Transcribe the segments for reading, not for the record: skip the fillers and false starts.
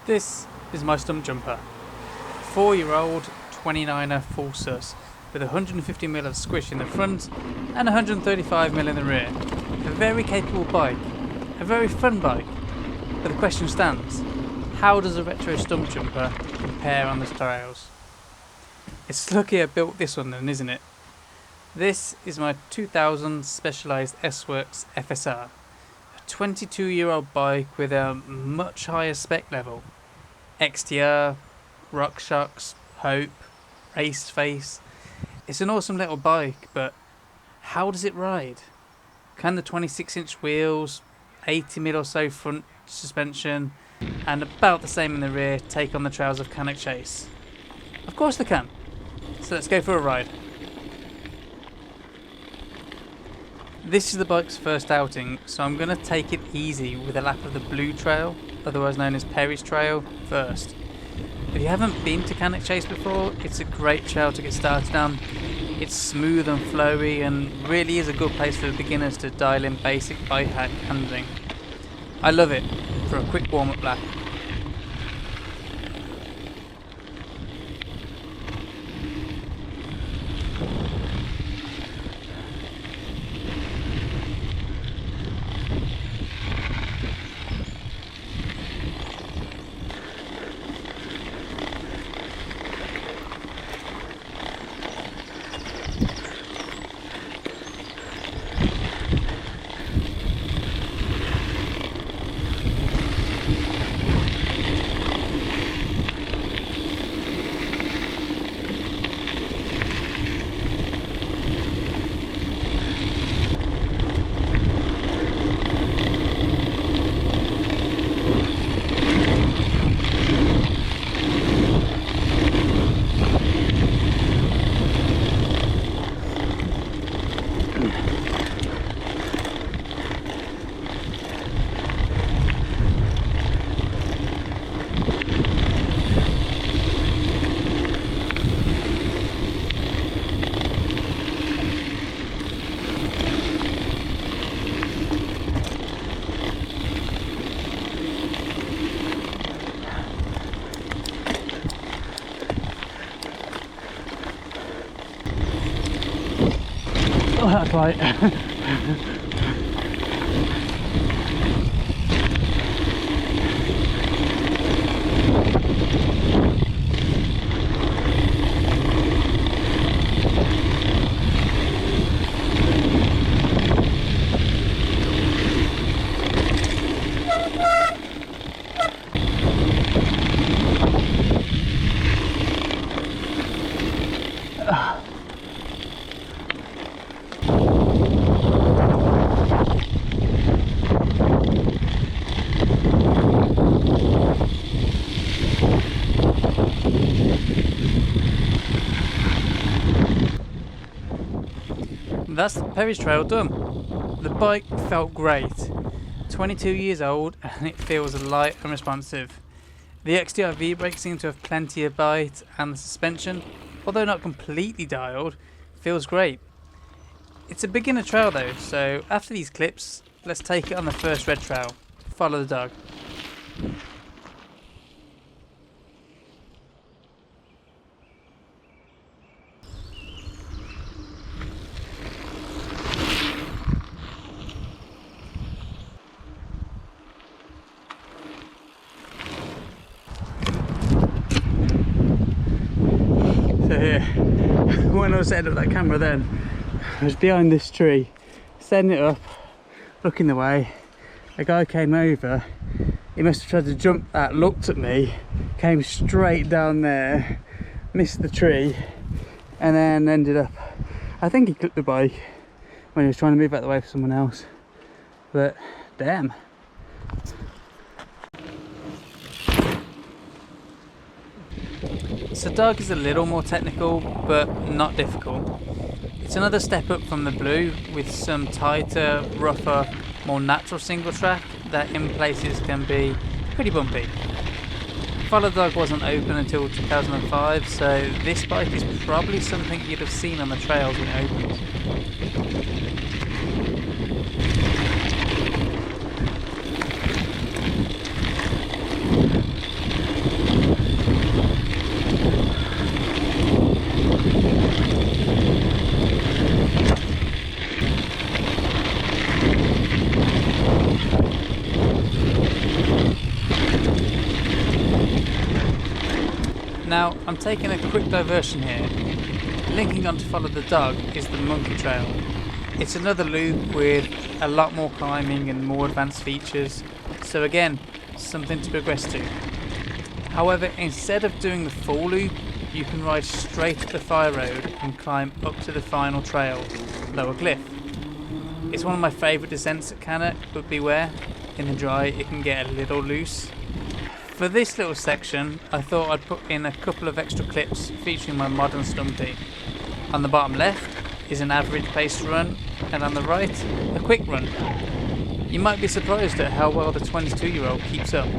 This is my stump jumper. 4-year-old 29er full sus with 150mm of squish in the front and 135mm in the rear. A very capable bike, a very fun bike, but the question stands, how does a retro stump jumper compare on the trails? It's lucky I built this one then, isn't it? This is my 2000 Specialized S-Works FSR, a 22-year-old bike with a much higher spec level. XTR, Rock Shox, Hope, Race Face. It's an awesome little bike, but how does it ride? Can the 26-inch wheels, 80mm or so front suspension, and about the same in the rear take on the trails of Cannock Chase? Of course they can. So let's go for a ride. This is the bike's first outing, so I'm going to take it easy with a lap of the Blue Trail, otherwise known as Perry's Trail, first. If you haven't been to Cannock Chase before, it's a great trail to get started on. It's smooth and flowy and really is a good place for beginners to dial in basic bike handling. I love it for a quick warm-up lap. Oh, that's right. That's the Perry's Trail done. The bike felt great. 22 years old and it feels light and responsive. The XTR V-brake seems to have plenty of bite and the suspension, although not completely dialed, feels great. It's a beginner trail though, so after these clips, let's take it on the first red trail. Follow the dog. When I was setting up that camera then, I was behind this tree, setting it up, looking away. A guy came over, he must have tried to jump that, looked at me, came straight down there, missed the tree, and then ended up, I think he clipped the bike when he was trying to move out the way for someone else. But damn. So dog is a little more technical, but not difficult. It's another step up from the Blue with some tighter, rougher, more natural single track that in places can be pretty bumpy. Follow Dog wasn't open until 2005, so this bike is probably something you'd have seen on the trails when it opened. Now, I'm taking a quick diversion here. Linking on to follow the dog is the Monkey Trail. It's another loop with a lot more climbing and more advanced features, so again, something to progress to. However, instead of doing the full loop, you can ride straight up the fire road and climb up to the final trail, Lower Cliff. It's one of my favourite descents at Cannock, but beware, in the dry it can get a little loose. For this little section, I thought I'd put in a couple of extra clips featuring my modern Stumpy. On the bottom left is an average paced run, and on the right, a quick run. You might be surprised at how well the 22-year-old keeps up.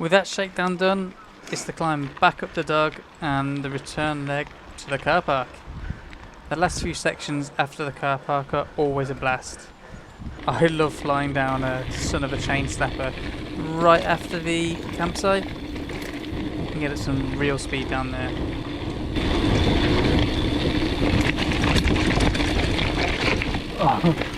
With that shakedown done, it's the climb back up the dug and the return leg to the car park. The last few sections after the car park are always a blast. I love flying down a son of a chain slapper right after the campsite. You can get at some real speed down there. Oh.